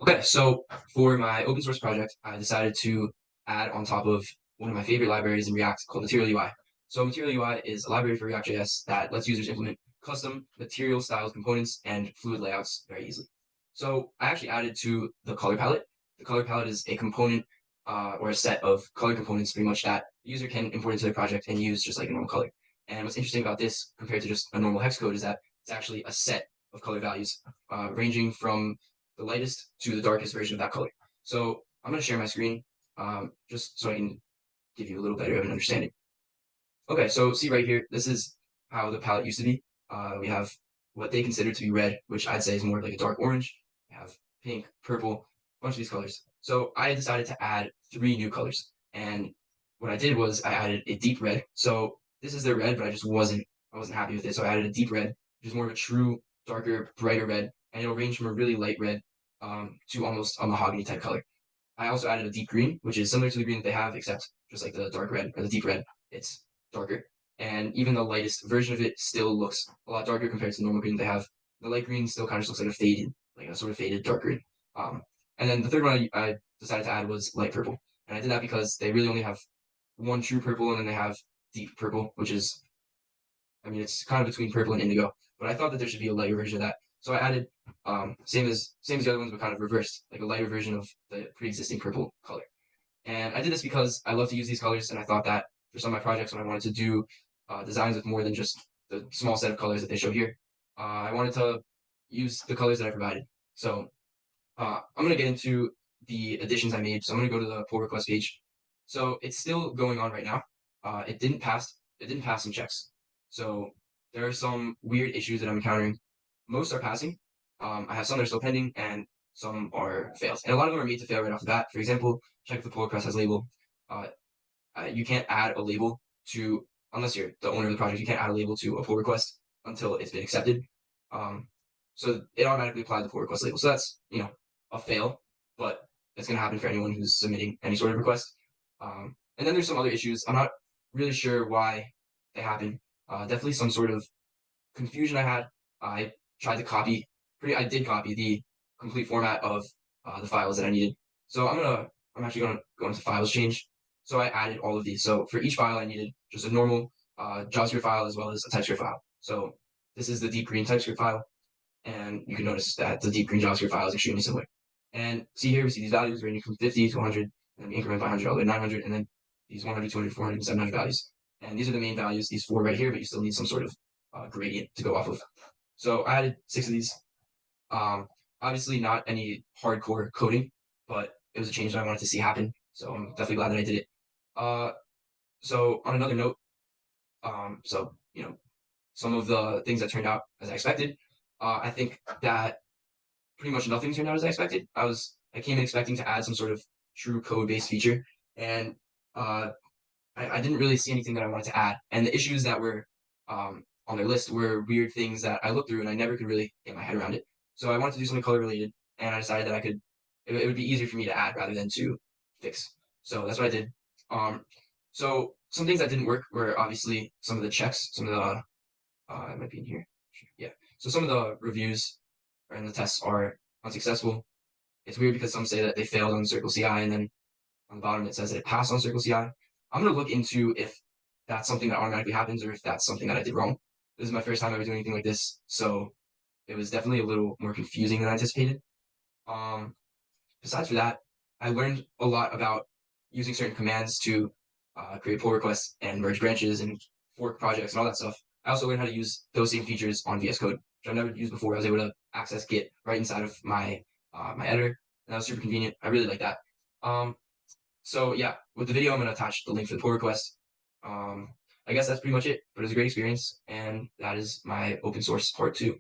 Okay, so for my open source project, I decided to add on top of one of my favorite libraries in React called MaterialUI. So MaterialUI is a library for React.js that lets users implement custom material styles components and fluid layouts very easily. So I actually added to the color palette. The color palette is a component or a set of color components pretty much that the user can import into their project and use just like a normal color. And what's interesting about this compared to just a normal hex code is that it's actually a set of color values ranging from the lightest to the darkest version of that color. So I'm going to share my screen just so I can give you a little better of an understanding. Okay, so see right here, this is how the palette used to be. We have what they consider to be red, which I'd say is more like a dark orange. We have pink, purple, a bunch of these colors. So I decided to add 3 new colors. And what I did was I added a deep red. So this is their red, but I wasn't happy with it. So I added a deep red, which is more of a true, darker, brighter red. And it'll range from a really light red to almost a mahogany type color. I also added a deep green, which is similar to the green that they have, except just like the dark red or the deep red, it's darker. And even the lightest version of it still looks a lot darker compared to the normal green they have. The light green still kind of looks like a faded, like a sort of faded dark green. And then the third one I decided to add was light purple. And I did that because they really only have one true purple and then they have deep purple, which is, I mean, it's kind of between purple and indigo. But I thought that there should be a lighter version of that. So I added same as the other ones, but kind of reversed, like a lighter version of the pre-existing purple color. And I did this because I love to use these colors, and I thought that for some of my projects, when I wanted to do designs with more than just the small set of colors that they show here, I wanted to use the colors that I provided. So I'm going to get into the additions I made. So I'm going to go to the pull request page. So it's still going on right now. It didn't pass. It didn't pass some checks. So there are some weird issues that I'm encountering. Most are passing. I have some that are still pending, and some are fails. And a lot of them are made to fail right off the bat. For example, check if the pull request has label. Uh, you can't add a label to, unless you're the owner of the project, you can't add a label to a pull request until it's been accepted. So it automatically applied the pull request label. So that's, a fail, but it's going to happen for anyone who's submitting any sort of request. And then there's some other issues. I'm not really sure why they happen. Definitely some sort of confusion I had. I tried to copy, I did copy the complete format of the files that I needed. So I'm actually gonna go into files change. So I added all of these. So for each file, I needed just a normal JavaScript file as well as a TypeScript file. So this is the deep green TypeScript file, and you can notice that the deep green JavaScript file is extremely similar. And see here, we see these values ranging from 50 to 100, and then we increment by 100 all the way to 900, and then these 100, 200, 400, and 700 values. And these are the main values, these 4 right here, but you still need some sort of gradient to go off of. So I added 6 of these. Obviously not any hardcore coding, but it was a change that I wanted to see happen. So I'm definitely glad that I did it. So on another note, some of the things that turned out as I expected, I think that pretty much nothing turned out as I expected. I came in expecting to add some sort of true code-based feature, and I didn't really see anything that I wanted to add. And the issues that were on their list were weird things that I looked through and I never could really get my head around it. So I wanted to do something color related, and I decided that it would be easier for me to add rather than to fix. So that's what I did. So some things that didn't work were obviously some of the checks, some of the, it might be in here. Yeah. So some of the reviews and the tests are unsuccessful. It's weird because some say that they failed on Circle CI, and then on the bottom it says that it passed on Circle CI. I'm going to look into if that's something that automatically happens or if that's something that I did wrong. This is my first time ever doing anything like this, so it was definitely a little more confusing than I anticipated. Besides for that, I learned a lot about using certain commands to create pull requests and merge branches and fork projects and all that stuff. I also learned how to use those same features on VS Code, which I've never used before. I was able to access Git right inside of my my editor, and that was super convenient. I really like that. So yeah, with the video, I'm going to attach the link for the pull request. I guess that's pretty much it, but it was a great experience, and that is my open source part 2.